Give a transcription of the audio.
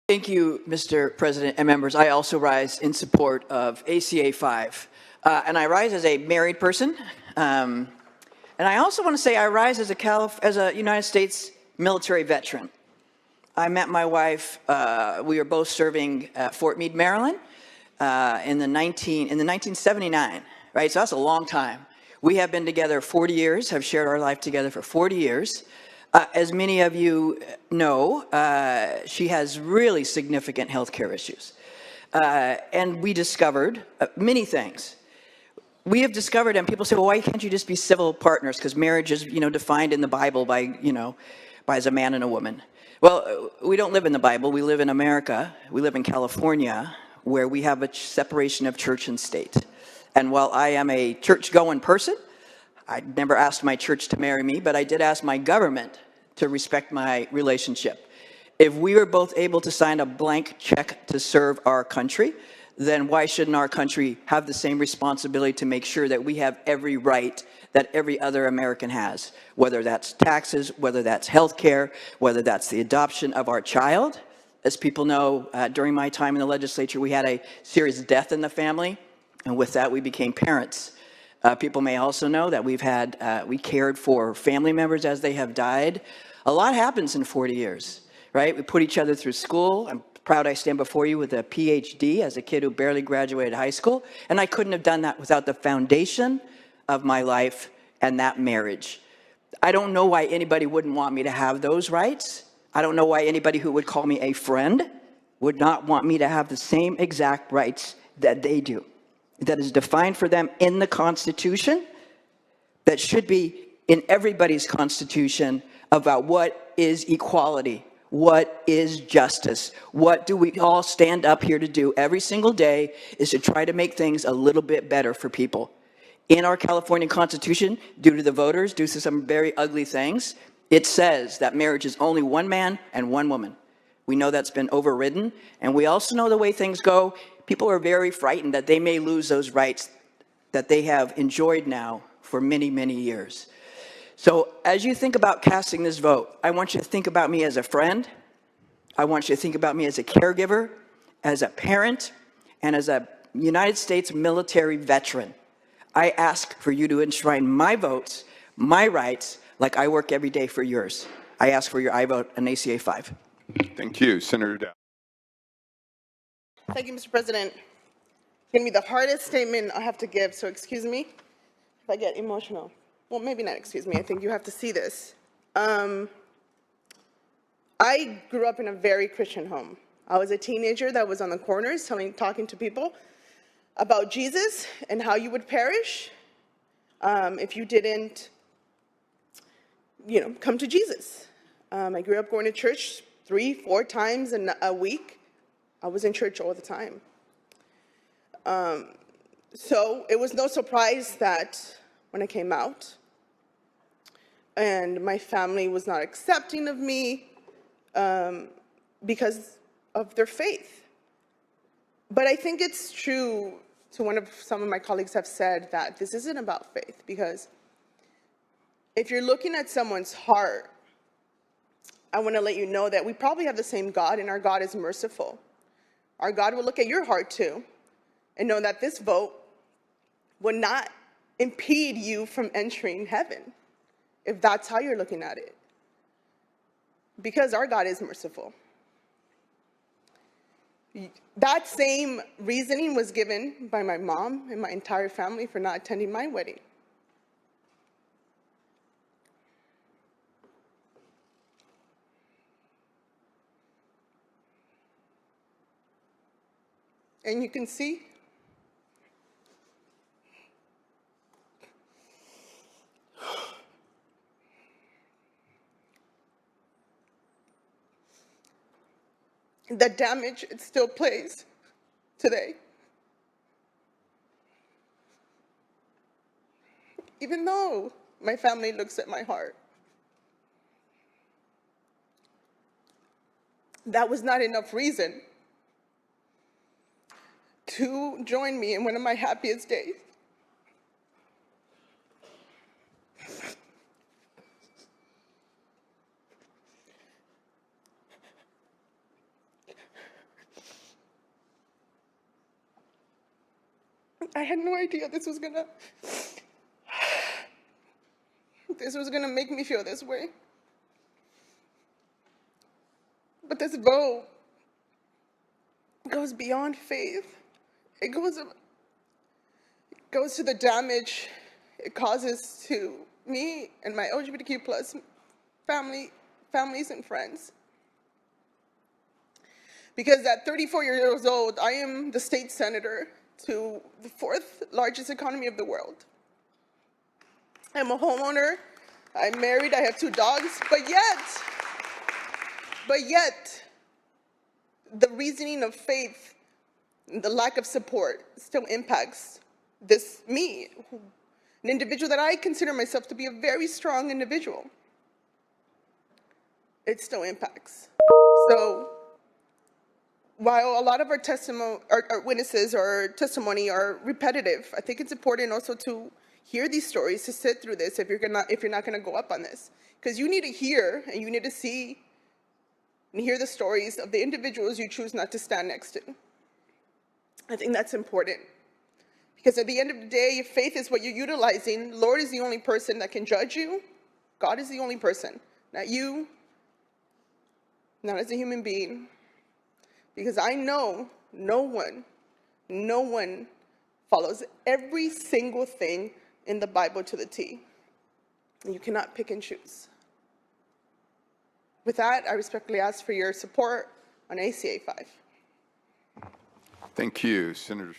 Thank you, Mr. President and members. I also rise in support of ACA 5. And I rise as a married person. And I also want to say I rise as a United States military veteran. I met my wife, we were both serving at Fort Meade, Maryland in the 1979, right? So that's a long time. We have been together 40 years, have shared our life together for 40 years. As many of you know, she has really significant health care issues. And we discovered many things. We have discovered, and people say, well, why can't you just be civil partners? Because marriage is, defined in the Bible by as a man and a woman. Well, we don't live in the Bible. We live in America. We live in California, where we have a separation of church and state. And while I am a church-going person, I never asked my church to marry me, but I did ask my government to respect my relationship. If we were both able to sign a blank check to serve our country, then why shouldn't our country have the same responsibility to make sure that we have every right that every other American has, whether that's taxes, whether that's health care, whether that's the adoption of our child. As people know, during my time in the legislature, we had a serious death in the family, and with that, we became parents. People may also know that we cared for family members as they have died. A lot happens in 40 years, right? We put each other through school. I'm proud I stand before you with a PhD as a kid who barely graduated high school, and I couldn't have done that without the foundation of my life and that marriage. I don't know why anybody wouldn't want me to have those rights. I don't know why anybody who would call me a friend would not want me to have the same exact rights that they do, that is defined for them in the Constitution, that should be in everybody's Constitution about what is equality, what is justice, what do we all stand up here to do every single day is to try to make things a little bit better for people. In our California Constitution, due to the voters, due to some very ugly things, it says that marriage is only one man and one woman. We know that's been overridden, and we also know the way things go, people are very frightened that they may lose those rights that they have enjoyed now for many, many years. So as you think about casting this vote, I want you to think about me as a friend. I want you to think about me as a caregiver, as a parent, and as a United States military veteran. I ask for you to enshrine my votes, my rights, like I work every day for yours. I ask for your I vote on ACA 5. Thank you. Senator Dow. Thank you, Mr. President. It's going to be the hardest statement I have to give, so excuse me if I get emotional. Well, maybe not excuse me. I think you have to see this. I grew up in a very Christian home. I was a teenager that was on the corners talking to people about Jesus and how you would perish if you didn't, come to Jesus. I grew up going to church 3-4 times a week. I was in church all the time. So it was no surprise that when I came out and my family was not accepting of me because of their faith. But I think it's true to some of my colleagues have said that this isn't about faith, because if you're looking at someone's heart, I want to let you know that we probably have the same God, and our God is merciful. Our God will look at your heart too and know that this vote would not impede you from entering heaven, if that's how you're looking at it, because our God is merciful. That same reasoning was given by my mom and my entire family for not attending my wedding. And you can see the damage it still plays today. Even though my family looks at my heart. That was not enough reason to join me in one of my happiest days. I had no idea this was gonna make me feel this way. But this vote goes beyond faith. It goes to the damage it causes to me and my LGBTQ plus families and friends. Because at 34 years old, I am the state senator to the 4th largest economy of the world. I'm a homeowner, I'm married, I have 2 dogs, but yet, the reasoning of faith, the lack of support still impacts me, an individual that I consider myself to be a very strong individual. It still impacts. So while a lot of our witnesses or testimony are repetitive, I think it's important also to hear these stories, to sit through this if you're not gonna go up on this. Because you need to hear and you need to see and hear the stories of the individuals you choose not to stand next to. I think that's important. Because at the end of the day, if faith is what you're utilizing, Lord is the only person that can judge you. God is the only person, not you, not as a human being. Because I know no one follows every single thing in the Bible to the T. And you cannot pick and choose. With that, I respectfully ask for your support on ACA 5. Thank you, Senator.